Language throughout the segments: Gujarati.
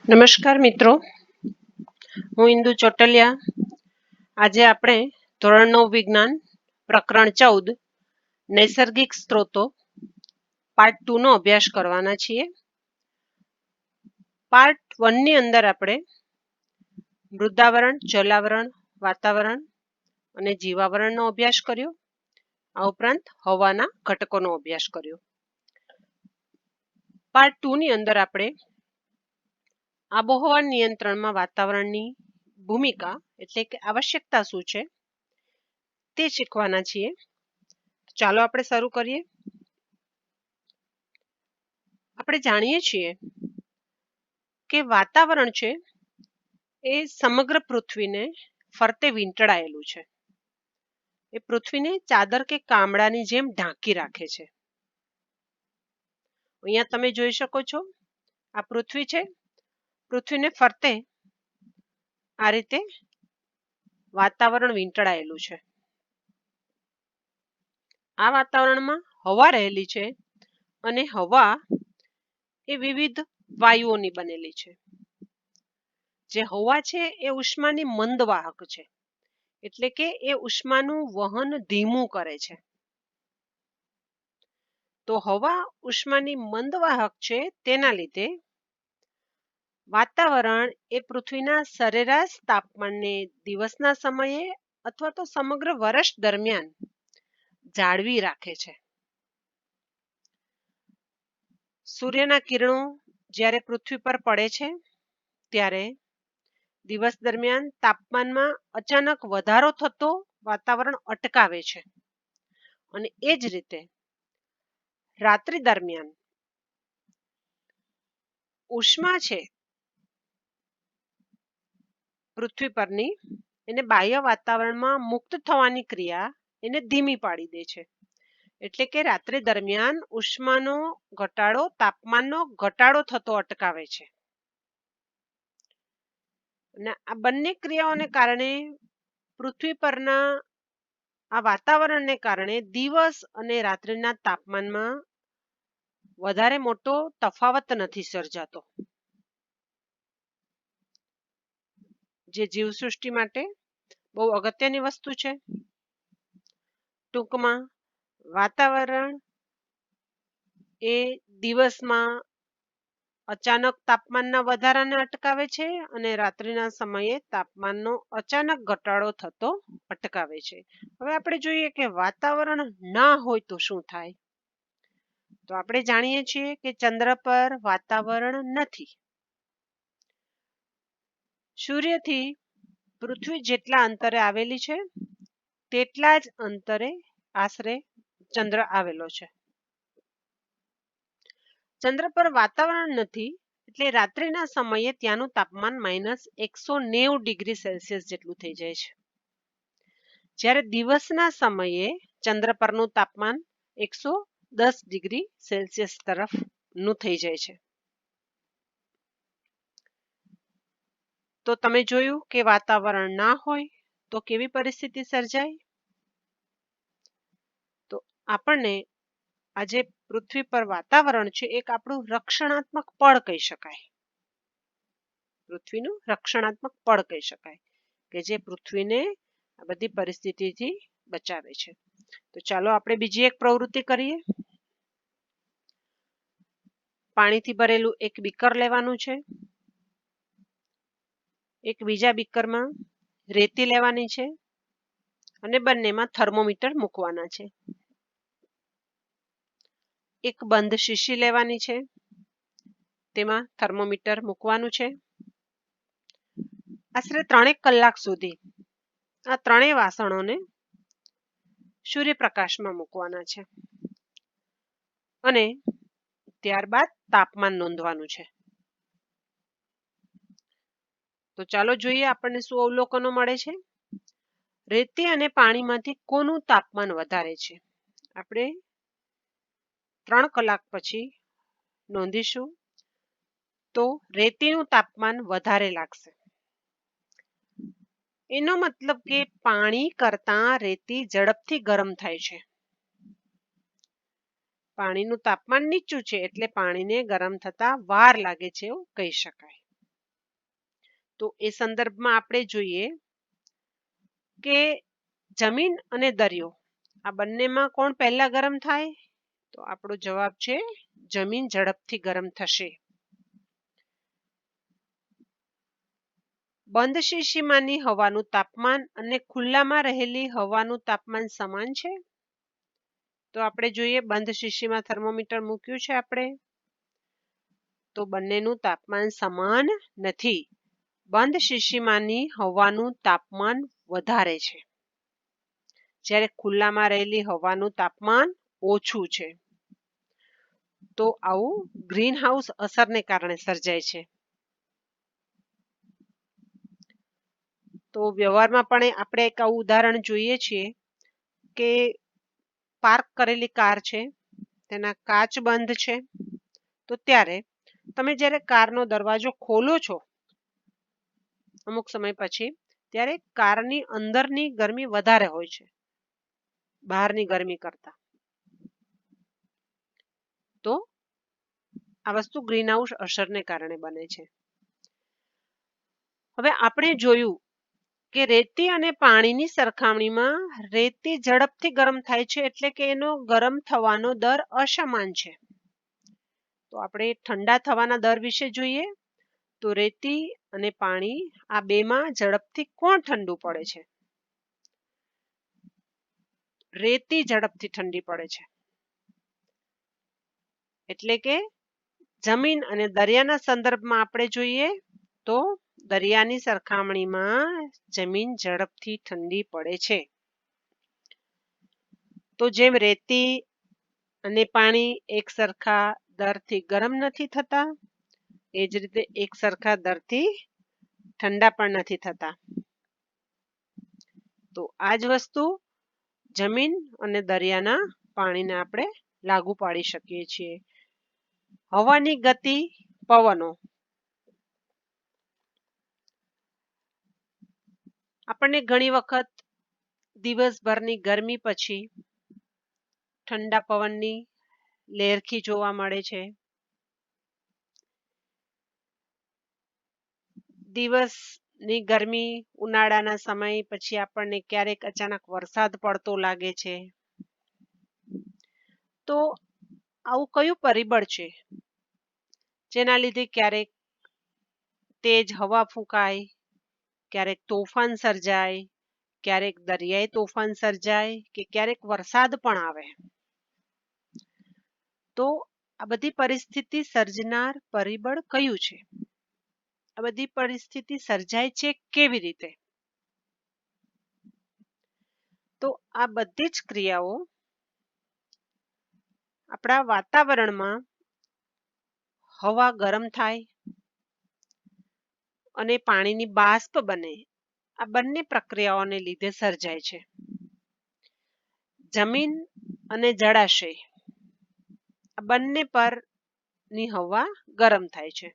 નમસ્કાર મિત્રો, હું ઇન્દુ ચોટલિયા. આજે આપણે ધોરણ 9 વિજ્ઞાન પ્રકરણ 14 નૈસર્ગિક સ્ત્રોતો પાર્ટ 2 નો અભ્યાસ કરવાના છીએ. પાર્ટ 1 ની અંદર આપણે મૃદાવરણ, જલાવરણ, વાતાવરણ અને જીવાવરણનો અભ્યાસ કર્યો. આ ઉપરાંત હવાના ઘટકોનો અભ્યાસ કર્યો. પાર્ટ 2 ની અંદર આપણે આબોહવા નિયંત્રણમાં વાતાવરણની ભૂમિકા એટલે કે આવશ્યકતા શું છે તે શીખવાના છીએ. ચાલો આપણે શરૂ કરીએ. આપણે જાણીએ છીએ કે વાતાવરણ છે એ સમગ્ર પૃથ્વીને ફરતે વીંટળાયેલું છે. એ પૃથ્વીને ચાદર કે કામડાની જેમ ઢાંકી રાખે છે. અહીંયા તમે જોઈ શકો છો, આ પૃથ્વી છે. પૃથ્વીને ફરતે આ રીતે વાતાવરણ વીંટળાયેલું છે. આ વાતાવરણમાં હવા રહેલી છે અને હવા એ વિવિધ વાયુઓની બનેલી છે. જે હવા છે એ ઉષ્માની મંદવાહક છે, એટલે કે એ ઉષ્માનું વહન ધીમું કરે છે. તો હવા ઉષ્માની મંદવાહક છે, તેના લીધે વાતાવરણ એ પૃથ્વીના સરેરાશ તાપમાનને દિવસના સમયે અથવા તો સમગ્ર વર્ષ દરમિયાન જાળવી રાખે છે. સૂર્યના કિરણો જ્યારે પૃથ્વી પર પડે છે ત્યારે દિવસ દરમિયાન તાપમાનમાં અચાનક વધારો થતો વાતાવરણ અટકાવે છે. અને એ જ રીતે રાત્રિ દરમિયાન ઉષ્મા છે પૃથ્વી પરની એને બાહ્ય વાતાવરણમાં મુક્ત થવાની ક્રિયા એને ધીમી પાડી દે છે. એટલે કે રાત્રિ દરમિયાન ઉષ્માનો ઘટાડો તાપમાનનો ઘટાડો થતો અટકાવે છે. અને આ બંને ક્રિયાઓને કારણે પૃથ્વી પરના આ વાતાવરણને કારણે દિવસ અને રાત્રિના તાપમાનમાં વધારે મોટો તફાવત નથી સર્જાતો, જે જીવસૃષ્ટિ માટે બહુ અગત્યની વસ્તુ છે. ટૂંકમાં વાતાવરણ એ દિવસમાં અચાનક તાપમાનના વધારાને અટકાવે છે અને રાત્રિના સમયે તાપમાનનો અચાનક ઘટાડો થતો અટકાવે છે. હવે આપણે જોઈએ કે વાતાવરણ ના હોય તો શું થાય. તો આપણે જાણીએ છીએ કે ચંદ્ર પર વાતાવરણ નથી. સૂર્યથી પૃથ્વી જેટલા અંતરે આવેલી છે તેટલા જ અંતરે આશરે ચંદ્ર આવેલો છે. ચંદ્ર પર વાતાવરણ નથી એટલે રાત્રિના સમયે ત્યાંનું તાપમાન -190 ડિગ્રી સેલ્સિયસ જેટલું થઈ જાય છે. જ્યારે દિવસના સમયે ચંદ્ર પરનું તાપમાન 110 ડિગ્રી સેલ્સિયસ તરફનું થઈ જાય છે. તો તમે જોયું કે વાતાવરણ ના હોય તો કેવી પરિસ્થિતિ સર્જાય. તો આપણને આજે પૃથ્વી પર વાતાવરણ છે એક આપણું રક્ષણાત્મક પળ કહી શકાય. પૃથ્વીનું રક્ષણાત્મક પળ કહી શકાય કે જે પૃથ્વીને આ બધી પરિસ્થિતિથી બચાવે છે. તો ચાલો આપણે બીજી એક પ્રવૃત્તિ કરીએ. પાણીથી ભરેલું એક બીકર લેવાનું છે. એક બીજા બીકરમાં રેતી લેવાની છે અને બંનેમાં થર્મોમીટર મૂકવાના છે. એક બંધ શીશી લેવાની છે, તેમાં થર્મોમીટર મૂકવાનું છે. આશરે 3 કલાક સુધી આ ત્રણેય વાસણોને સૂર્યપ્રકાશમાં મૂકવાના છે અને ત્યારબાદ તાપમાન નોંધવાનું છે. તો ચાલો જોઈએ આપણને શું અવલોકનો મળે છે. રેતી અને પાણીમાંથી કોનું તાપમાન વધારે છે આપણે 3 કલાક પછી નોંધીશું. તો રેતીનું તાપમાન વધારે લાગશે. એનો મતલબ કે પાણી કરતાં રેતી ઝડપથી ગરમ થાય છે. પાણીનું તાપમાન નીચું છે એટલે પાણીને ગરમ થતા વાર લાગે છે એવું કહી શકાય. તો એ સંદર્ભમાં આપણે જોઈએ કે જમીન અને દરિયો આ બંનેમાં કોણ પહેલા ગરમ થાય? તો આપણો જવાબ છે જમીન ઝડપથી ગરમ થશે. બંધ શીશીમાંની હવાનું તાપમાન અને ખુલ્લામાં રહેલી હવાનું તાપમાન સમાન છે? તો આપણે જોઈએ બંધ શીશીમાં થર્મોમીટર મૂક્યું છે આપણે, તો બંનેનું તાપમાન સમાન નથી. બંધ શીશીમાંની હવાનું તાપમાન વધારે છે, જ્યારે ખુલ્લામાં રહેલી હવાનું તાપમાન ઓછું છે. તો આવું ગ્રીન હાઉસ અસરને કારણે સર્જાય છે. તો વ્યવહારમાં પણ આપણે એક આવું ઉદાહરણ જોઈએ છીએ કે પાર્ક કરેલી કાર છે, તેના કાચ બંધ છે, તો ત્યારે તમે જ્યારે કારનો દરવાજો ખોલો છો અમુક સમય પછી, ત્યારે કારની અંદરની ગરમી વધારે હોય છે બહારની ગરમી કરતા. તો આ વસ્તુ ગ્રીન હાઉસ અસરને કારણે બને છે. હવે આપણે જોયું કે રેતી અને પાણીની સરખામણીમાં રેતી ઝડપથી ગરમ થાય છે, એટલે કે એનો ગરમ થવાનો દર અસમાન છે. તો આપણે ઠંડા થવાના દર વિશે જોઈએ તો રેતી અને પાણી આ બેમાં ઝડપથી કોણ ઠંડુ પડે છે? રેતી ઝડપથી ઠંડી પડે છે. એટલે કે જમીન અને દરિયાના સંદર્ભમાં આપણે જોઈએ તો દરિયાની સરખામણીમાં જમીન ઝડપથી ઠંડી પડે છે. તો જેમ રેતી અને પાણી એક સરખા દરથી ગરમ નથી થતા, એ જ રીતે એક સરખા દરથી ઠંડા પણ નથી થતા. તો આ જ વસ્તુ જમીન અને દરિયાના પાણીને આપણે લાગુ પાડી શકીએ છીએ. હવાની ગતિ, પવનો આપણને ઘણી વખત દિવસભરની ગરમી પછી ઠંડા પવનની લહેરખી જોવા મળે છે. દિવસની ગરમી ઉનાળાના સમય પછી આપણને ક્યારેક અચાનક વરસાદ પડતો લાગે છે. તો આવું કયું પરિબળ છે જેના લીધે ક્યારેક તેજ હવા ફૂંકાય, ક્યારેક તોફાન સર્જાય, ક્યારેક દરિયાઈ તોફાન સર્જાય કે ક્યારેક વરસાદ પણ આવે? તો આ બધી પરિસ્થિતિ સર્જનાર પરિબળ કયું છે? આ બધી પરિસ્થિતિ સર્જાય છે કેવી રીતે? તો આ બધી જ ક્રિયાઓ આપણા વાતાવરણમાં હવા ગરમ થાય અને પાણીની બાષ્પ બને, આ બંને પ્રક્રિયાઓને લીધે સર્જાય છે. જમીન અને જળાશય આ બંને પરની હવા ગરમ થાય છે,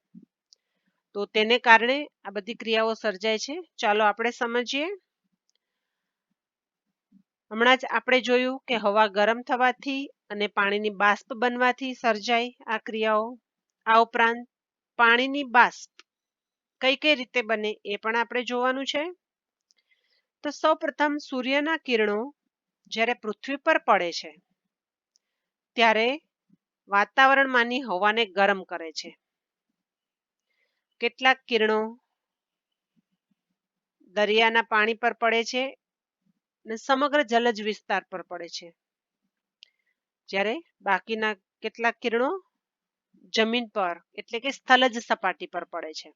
તો તેને કારણે આ બધી ક્રિયાઓ સર્જાય છે. ચાલો આપણે સમજીએ. હમણાં જ આપણે જોયું કે હવા ગરમ થવાથી અને પાણીની બાષ્પ બનવાથી સર્જાય આ ક્રિયાઓ. આ ઉપરાંત પાણીની બાષ્પ કઈ કઈ રીતે બને એ પણ આપણે જોવાનું છે. તો સૌપ્રથમ સૂર્યના કિરણો જ્યારે પૃથ્વી પર પડે છે ત્યારે વાતાવરણમાંની હવાને ગરમ કરે છે. કેટલાક કિરણો દરિયાના પાણી પર પડે છે અને સમગ્ર જલજ વિસ્તાર પર પડે છે, જ્યારે બાકીના કેટલાક કિરણો જમીન પર એટલે કે સ્થલજ સપાટી પર પડે છે.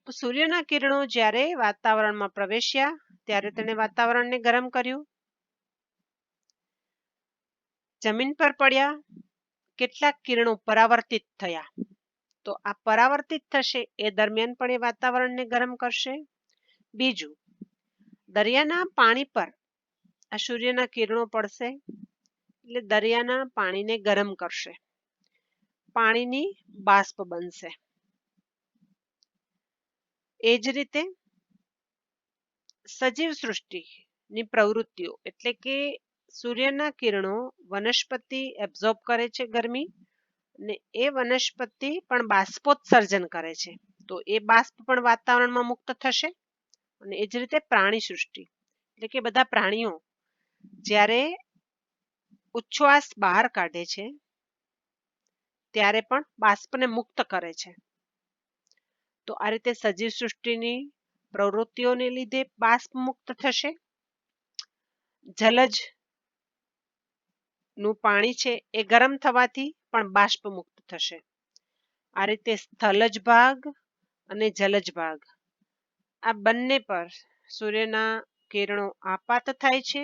તો સૂર્યના કિરણો જ્યારે વાતાવરણમાં પ્રવેશ્યા ત્યારે તેણે વાતાવરણને ગરમ કર્યું. જમીન પર પડ્યા, કેટલાક કિરણો પરાવર્તિત થયા, તો આ પરાવર્તિત થશે એ દરમિયાન પણ એ વાતાવરણને ગરમ કરશે. બીજું, દરિયાના પાણી પર આ સૂર્યના કિરણો પડશે એટલે દરિયાના પાણીને ગરમ કરશે, પાણીની બાષ્પ બનશે. એ જ રીતે સજીવ સૃષ્ટિની પ્રવૃત્તિઓ એટલે કે સૂર્યના કિરણો વનસ્પતિ એબ્ઝોર્બ કરે છે ગરમી, અને એ વનસ્પતિ પણ બાષ્પોત્સર્જન કરે છે. તો એ બાષ્પ પણ વાતાવરણમાં મુક્ત થશે. અને એ જ રીતે પ્રાણી સૃષ્ટિ એટલે કે બધા પ્રાણીઓ જ્યારે ઉચ્છ્વાસ બહાર કાઢે છે ત્યારે પણ બાષ્પને મુક્ત કરે છે. તો આ રીતે સજીવ સૃષ્ટિની પ્રવૃત્તિઓને લીધે બાષ્પ મુક્ત થશે. જલજ નું પાણી છે એ ગરમ થવાથી પણ બાષ્પ મુક્ત થશે. આ રીતે સ્થલજ ભાગ અને જલજ ભાગ આ બંને પર સૂર્યના કિરણો આપાત થાય છે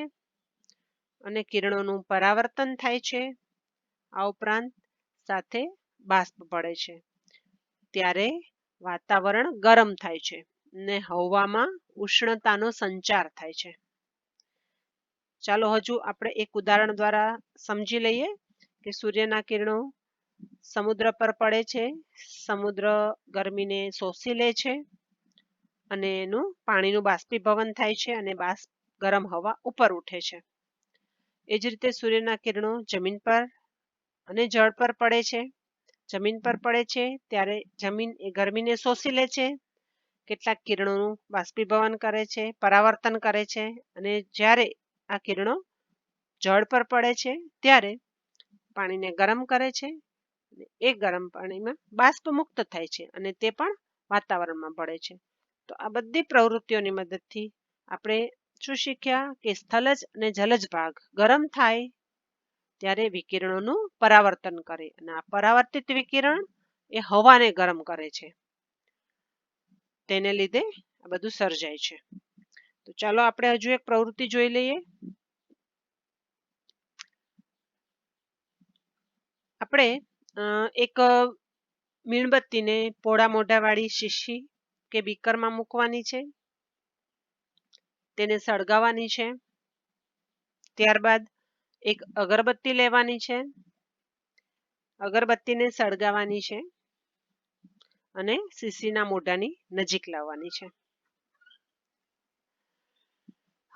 અને કિરણોનું પરાવર્તન થાય છે. આ ઉપરાંત સાથે બાષ્પ પડે છે ત્યારે વાતાવરણ ગરમ થાય છે ને હવામાં ઉષ્ણતાનો સંચાર થાય છે. ચાલો હજુ આપણે એક ઉદાહરણ દ્વારા સમજી લઈએ કે સૂર્યના કિરણો સમુદ્ર પર પડે છે, સમુદ્ર ગરમીને શોષી લે છે અને એનું પાણીનું બાષ્પીભવન થાય છે અને બાષ્પ ગરમ હવા ઉપર ઉઠે છે. એ જ રીતે સૂર્યના કિરણો જમીન પર અને જળ પર પડે છે. જમીન પર પડે છે ત્યારે જમીન એ ગરમીને શોષી લે છે, કેટલાક કિરણોનું બાષ્પીભવન કરે છે, પરાવર્તન કરે છે અને જ્યારે આ કિરણો જળ પર પડે છે ત્યારે પાણીને ગરમ કરે છે. એ ગરમ પાણીમાં બાષ્પ મુક્ત થાય છે અને તે પણ વાતાવરણમાં ભળે છે. તો આ બધી પ્રવૃત્તિઓની મદદથી આપણે શું શીખ્યા કે સ્થલજ અને જલજ ભાગ ગરમ થાય ત્યારે વિકિરણોનું પરાવર્તન કરે અને આ પરાવર્તિત વિકિરણ એ હવાને ગરમ કરે છે. તેને લીધે આ બધું સર્જાય છે. તો ચાલો આપણે હજુ એક પ્રવૃત્તિ જોઈ લઈએ. આપણે એક મીણબત્તીને પોળા મોઢાવાળી શીશી કે બીકરમાં મૂકવાની છે, તેને સળગાવવાની છે. ત્યારબાદ એક અગરબત્તી લેવાની છે, અગરબત્તીને સળગાવવાની છે અને શીશીના મોઢાની નજીક લાવવાની છે.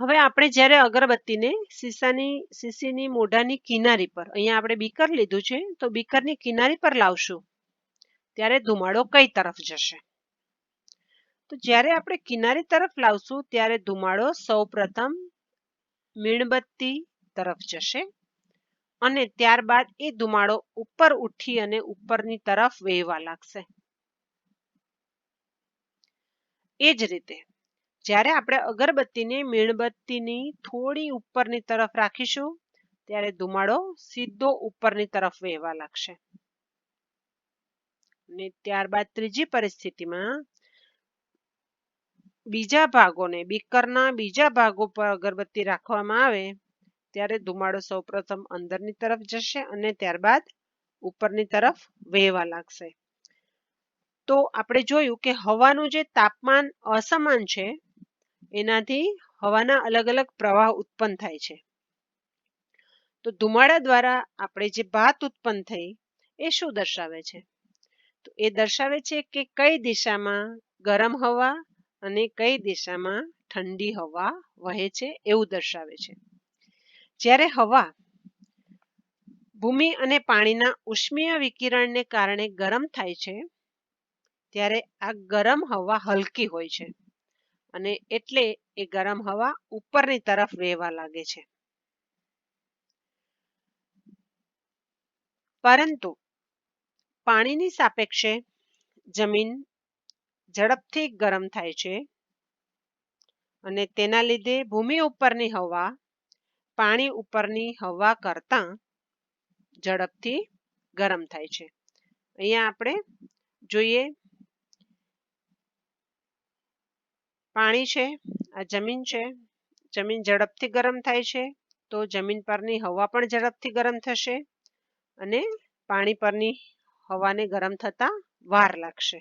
હવે આપણે જ્યારે અગરબત્તીને શીશીની મોઢાની કિનારી પર, અહીંયા આપણે બીકર લીધું છે તો બીકરની કિનારી પર લાવશું ત્યારે ધુમાડો કઈ તરફ જશે? તો જ્યારે આપણે કિનારી તરફ લાવશું ત્યારે ધુમાડો સૌપ્રથમ મીણબત્તી તરફ જશે અને ત્યારબાદ એ ધુમાડો ઉપર ઉઠી અને ઉપરની તરફ વહેવા લાગશે. એ જ રીતે જ્યારે આપણે અગરબત્તીને મીણબત્તીની થોડી ઉપરની તરફ રાખીશું ત્યારે ધુમાડો સીધો ઉપરની તરફ વહેવા લાગશે. અને ત્યારબાદ ત્રીજી પરિસ્થિતિમાં બીજા ભાગોને, બીકરના બીજા ભાગો પર અગરબત્તી રાખવામાં આવે ત્યારે ધુમાડો સૌપ્રથમ અંદરની તરફ જશે અને ત્યારબાદ ઉપરની તરફ વહેવા લાગશે. તો આપણે જોયું કે હવાનું જે તાપમાન અસમાન છે એનાથી હવાના અલગ અલગ પ્રવાહ ઉત્પન્ન થાય છે. તો ધુમાડા દ્વારા આપણે જે ભાત ઉત્પન્ન થઈ એ શું દર્શાવે છે? તો એ દર્શાવે છે કે કઈ દિશામાં ગરમ હવા અને કઈ દિશામાં ઠંડી હવા વહે છે એવું દર્શાવે છે. જ્યારે હવા ભૂમિ અને પાણીના ઉષ્મીય વિકિરણને કારણે ગરમ થાય છે ત્યારે આ ગરમ હવા હલકી હોય છે અને એટલે એ ગરમ હવા ઉપરની તરફ વહેવા લાગે છે. પરંતુ પાણીની સાપેક્ષે જમીન ઝડપથી ગરમ થાય છે અને તેના લીધે ભૂમિ ઉપરની હવા પાણી ઉપરની હવા કરતાં ઝડપથી ગરમ થાય છે. અહીંયા આપણે જોઈએ પાણી છે, આ જમીન છે, જમીન ઝડપથી ગરમ થાય છે તો જમીન પરની હવા પણ ઝડપથી ગરમ થશે અને પાણી પરની હવાને ગરમ થતા વાર લાગશે.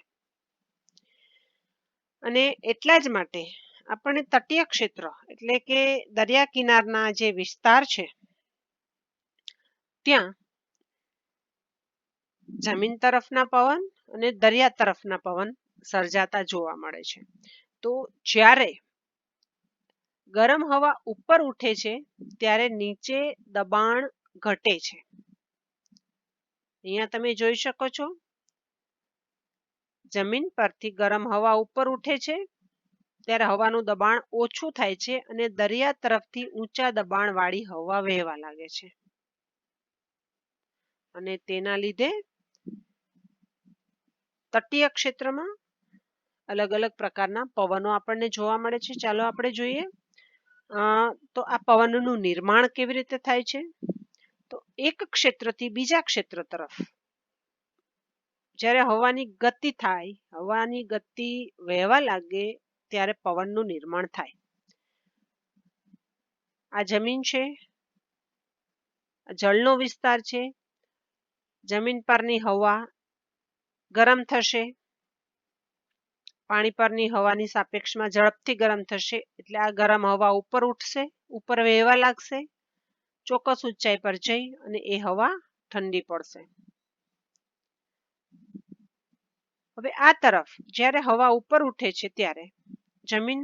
અને એટલા જ માટે આપણને તટીય ક્ષેત્ર એટલે કે દરિયા કિનારના જે વિસ્તાર છે ત્યાં જમીન તરફના પવન અને દરિયા તરફના પવન સર્જાતા જોવા મળે છે. તો જ્યારે ગરમ હવા ઉપર ઉઠે છે ત્યારે નીચે દબાણ ઘટે છે. અહીંયા તમે જોઈ શકો છો જમીન પરથી ગરમ હવા ઉપર ઉઠે છે ત્યારે હવાનું દબાણ ઓછું થાય છે અને દરિયા તરફથી ઊંચા દબાણ વાળી હવા વહેવા લાગે છે અને તેના લીધે તટીય ક્ષેત્રમાં અલગ અલગ પ્રકારના પવનો આપણને જોવા મળે છે. ચાલો આપણે જોઈએ. તો આ પવનનું નિર્માણ કેવી રીતે થાય છે? તો એક ક્ષેત્રથી બીજા ક્ષેત્ર તરફ જ્યારે હવાની ગતિ થાય, હવાની ગતિ વહેવા લાગે ત્યારે પવનનું નિર્માણ થાય. આ જમીન છે, જળનો વિસ્તાર છે. જમીન પરની હવા ગરમ થશે, પાણી પરની હવાની સાપેક્ષમાં ઝડપથી ગરમ થશે એટલે આ ગરમ હવા ઉપર ઉઠશે, ઉપર વહેવા લાગશે, ચોક્કસ ઊંચાઈ પર જઈ અને એ હવા ઠંડી પડશે. હવે આ તરફ જ્યારે હવા ઉપર ઉઠે છે ત્યારે જમીન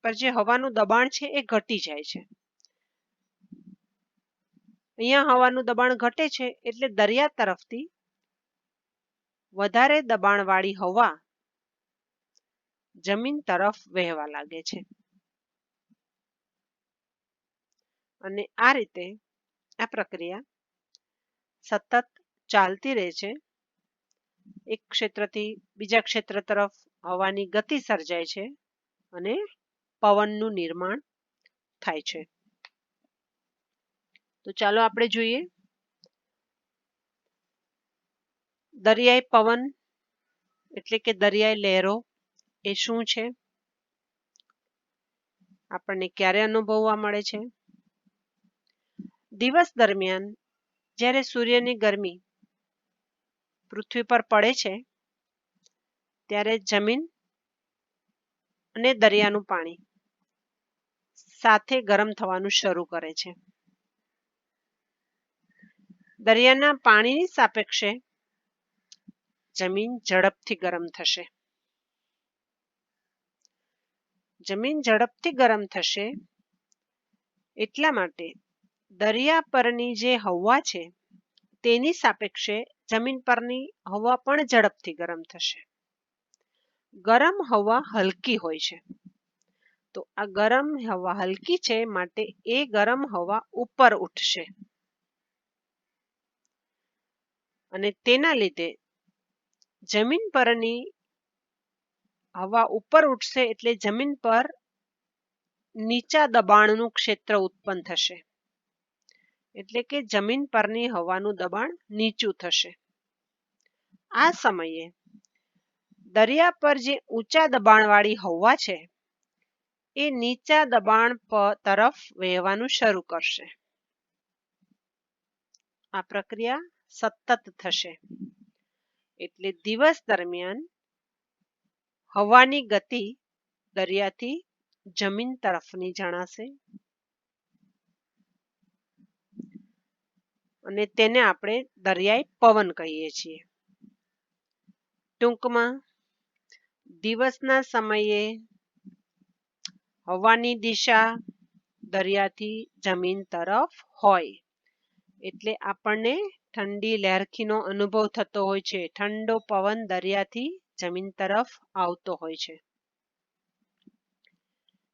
પર જે હવાનું દબાણ છે એ ઘટી જાય છે. અહીંયા હવાનું દબાણ ઘટે છે એટલે દરિયા તરફથી વધારે દબાણવાળી હવા જમીન તરફ વહેવા લાગે છે અને આ રીતે આ પ્રક્રિયા સતત ચાલતી રહે છે. એક ક્ષેત્રથી બીજા ક્ષેત્ર તરફ હવાની ગતિ સર્જાય છે અને પવનનું નિર્માણ થાય છે. તો ચાલો આપણે જોઈએ. દરિયાઈ પવન એટલે કે દરિયાઈ લહેરો એ શું છે? આપણને ક્યારે અનુભવવા મળે છે? દિવસ દરમિયાન જ્યારે સૂર્યની ગરમી પૃથ્વી પર પડે છે ત્યારે જમીન અને દરિયાનું પાણી સાથે ગરમ થવાનું શરૂ કરે છે. દરિયાના પાણીની સાપેક્ષે જમીન ઝડપથી ગરમ થશે. જમીન ઝડપથી ગરમ થશે એટલા માટે દરિયા પરની જે હવા છે તેની સાપેક્ષે જમીન પરની હવા પણ ઝડપથી ગરમ થશે. ગરમ હવા હલકી હોય છે, તો આ ગરમ હવા હલકી છે માટે એ ગરમ હવા ઉપર ઉઠશે અને તેના લીધે જમીન પરની હવા ઉપર ઉઠશે એટલે જમીન પર નીચા દબાણનું ક્ષેત્ર ઉત્પન્ન થશે એટલે કે જમીન પરની હવાનું દબાણ નીચું થશે. આ સમયે દરિયા પર જે ઊંચા દબાણવાળી હવા છે એ નીચા દબાણ તરફ વહેવાનું શરૂ કરશે. આ પ્રક્રિયા સતત થશે એટલે દિવસ દરમિયાન હવાની ગતિ દરિયાથી જમીન તરફની જણાશે અને તેને આપણે દરિયાઈ પવન કહીએ છીએ. ટૂંકમાં દિવસના સમયે હવાની દિશા દરિયાથી જમીન તરફ હોય એટલે આપણને ઠંડી લહેરખીનો અનુભવ થતો હોય છે. ઠંડો પવન દરિયાથી જમીન તરફ આવતો હોય છે.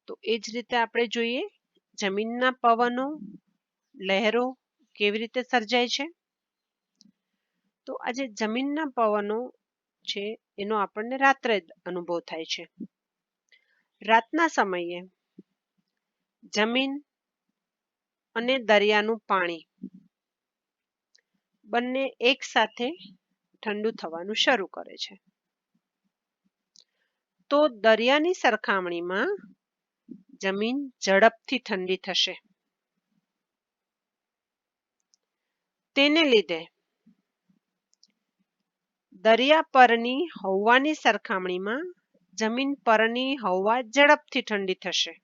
તો એ જ રીતે આપણે જોઈએ જમીનના પવનો લહેરો કેવી રીતે સર્જાય છે. તો આજે જમીનના પવનો છે એનો આપણને રાત્રે અનુભવ થાય છે. રાતના સમયે જમીન અને દરિયાનું પાણી બંને એક સાથે ઠંડુ થવાનું શરૂ કરે છે. તો દરિયાની સરખામણીમાં જમીન ઝડપથી ઠંડી થશે. તેને લીધે દરિયા પરની હવાની સરખામણીમાં જમીન પરની હવા ઝડપથી ઠંડી થશે.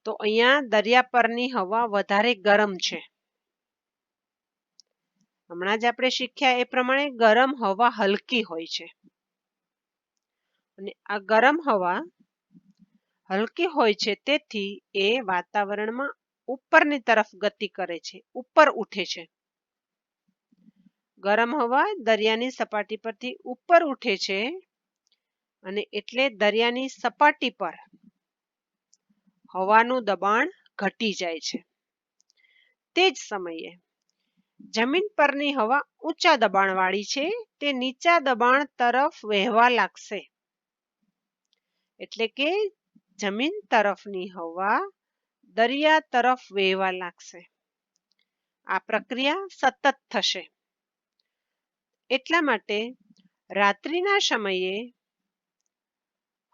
તો અહીંયા દરિયા પરની હવા વધારે ગરમ છે. હમણાં જ આપણે શીખ્યા એ પ્રમાણે ગરમ હવા હલકી હોય છે અને આ ગરમ હવા હલકી હોય છે તેથી એ વાતાવરણમાં ઉપરની તરફ ગતિ કરે છે, ઉપર ઉઠે છે. ગરમ હવા દરિયાની સપાટી પરથી ઉપર ઉઠે છે અને એટલે દરિયાની સપાટી પર હવાનું દબાણ ઘટી જાય છે. તે જ સમયે જમીન પરની હવા ઊંચા દબાણવાળી છે, તે નીચા દબાણ તરફ વહેવા લાગશે. એટલે કે જમીન તરફની હવા દરિયા તરફ વહેવા લાગશે. આ પ્રક્રિયા સતત થશે. એટલા માટે રાત્રિના સમયે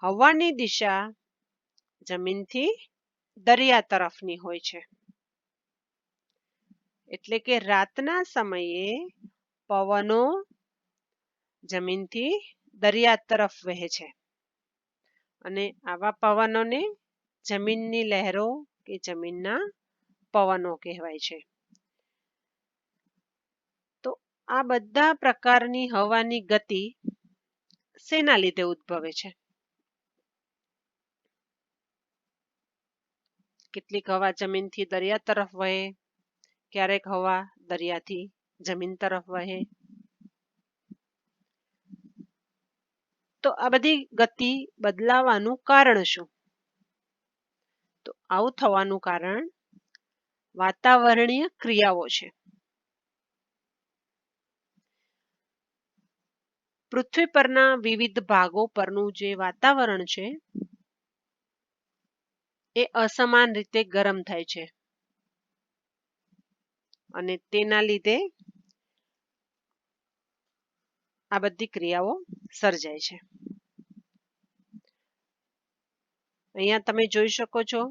હવાની દિશા જમીનથી દરિયા તરફની હોય છે. એટલે કે રાતના સમયે પવનો જમીનથી દરિયા તરફ વહે છે અને આવા પવનોને જમીનની લહેરો કે જમીનના પવનો કહેવાય છે. તો આ બધા પ્રકારની હવાની ગતિ શેના લીધે ઉદ્ભવે છે? કેટલીક હવા જમીનથી દરિયા તરફ વહે, ક્યારેક હવા દરિયાથી જમીન તરફ વહે. તો આ બધી ગતિ બદલાવાનું કારણ શું? તો આવું થવાનું કારણ વાતાવરણીય ક્રિયાઓ છે. પૃથ્વી પરના વિવિધ ભાગો પરનું જે વાતાવરણ છે એ અસમાન રીતે ગરમ થાય છે અને તેના લીધે આ બધી ક્રિયાઓ સર્જાય છે. અહીંયા તમે જોઈ શકો છો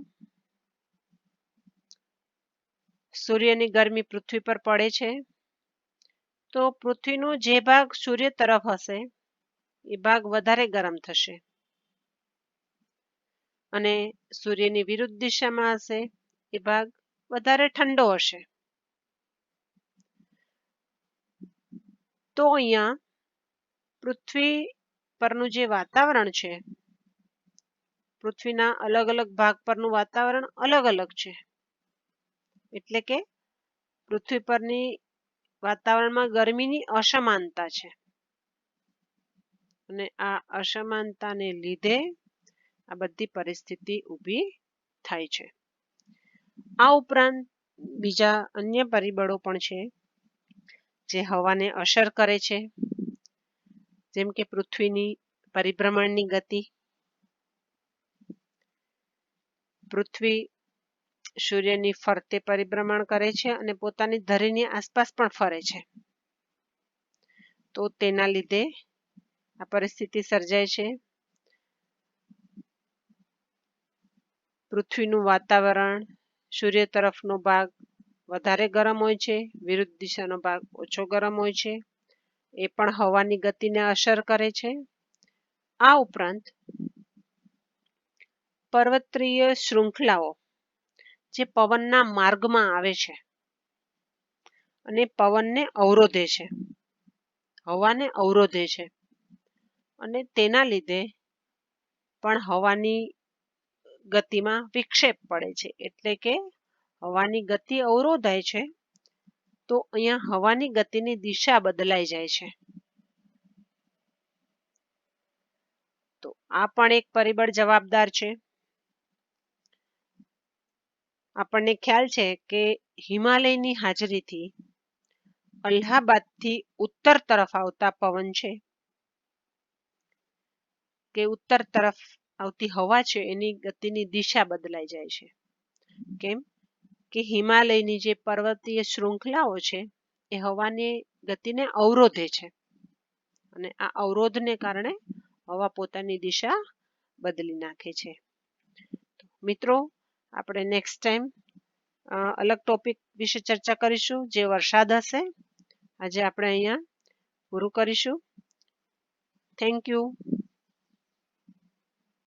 સૂર્યની ગરમી પૃથ્વી પર પડે છે તો પૃથ્વીનો જે ભાગ સૂર્ય તરફ હશે એ ભાગ વધારે ગરમ થશે અને સૂર્યની વિરુદ્ધ દિશામાં હશે એ ભાગ વધારે ઠંડો હશે. તો અહીંયા પૃથ્વી પરનું જે વાતાવરણ છે, પૃથ્વીના અલગ અલગ ભાગ પરનું વાતાવરણ અલગ અલગ છે. એટલે કે પૃથ્વી પરની વાતાવરણમાં ગરમીની અસમાનતા છે અને આ અસમાનતાને લીધે આ બધી પરિસ્થિતિ ઊભી થાય છે. આ ઉપરાંત બીજા અન્ય પરિબળો પણ છે જે હવાને અસર કરે છે, જેમ કે પૃથ્વીની પરિભ્રમણની ગતિ. પૃથ્વી સૂર્યની ફરતે પરિભ્રમણ કરે છે અને પોતાની ધરીની આસપાસ પણ ફરે છે. તો તેના લીધે આ પરિસ્થિતિ સર્જાય છે. પૃથ્વીનું વાતાવરણ સૂર્ય તરફનો ભાગ વધારે ગરમ હોય છે, વિરુદ્ધ દિશાનો ભાગ ઓછો ગરમ હોય છે. એ પણ હવાની ગતિને અસર કરે છે. આ ઉપરાંત પર્વતીય શૃંખલાઓ જે પવનના માર્ગમાં આવે છે અને પવનને અવરોધે છે, હવાને અવરોધે છે અને તેના લીધે પણ હવાની ગતિમાં વિક્ષેપ પડે છે. એટલે કે હવાની ગતિ અવરોધાય છે તો અહીંયા હવાની ગતિની દિશા બદલાઈ જાય છે. તો આ પણ એક પરિબળ જવાબદાર છે. આપણને ખ્યાલ છે કે હિમાલયની હાજરીથી અલ્હાબાદથી ઉત્તર તરફ આવતા પવન છે કે ઉત્તર તરફ આવતી હવા છે એની ગતિની દિશા બદલાઈ જાય છે. કેમ કે હિમાલયની જે પર્વતીય શૃંખલાઓ છે એ હવાની ગતિને અવરોધે છે અને આ અવરોધને કારણે હવા પોતાની દિશા બદલી નાખે છે. મિત્રો, આપણે નેક્સ્ટ ટાઈમ અલગ ટોપિક વિશે ચર્ચા કરીશું જે વરસાદ હશે. આજે આપણે અહીંયા પૂરું કરીશું. Thank you.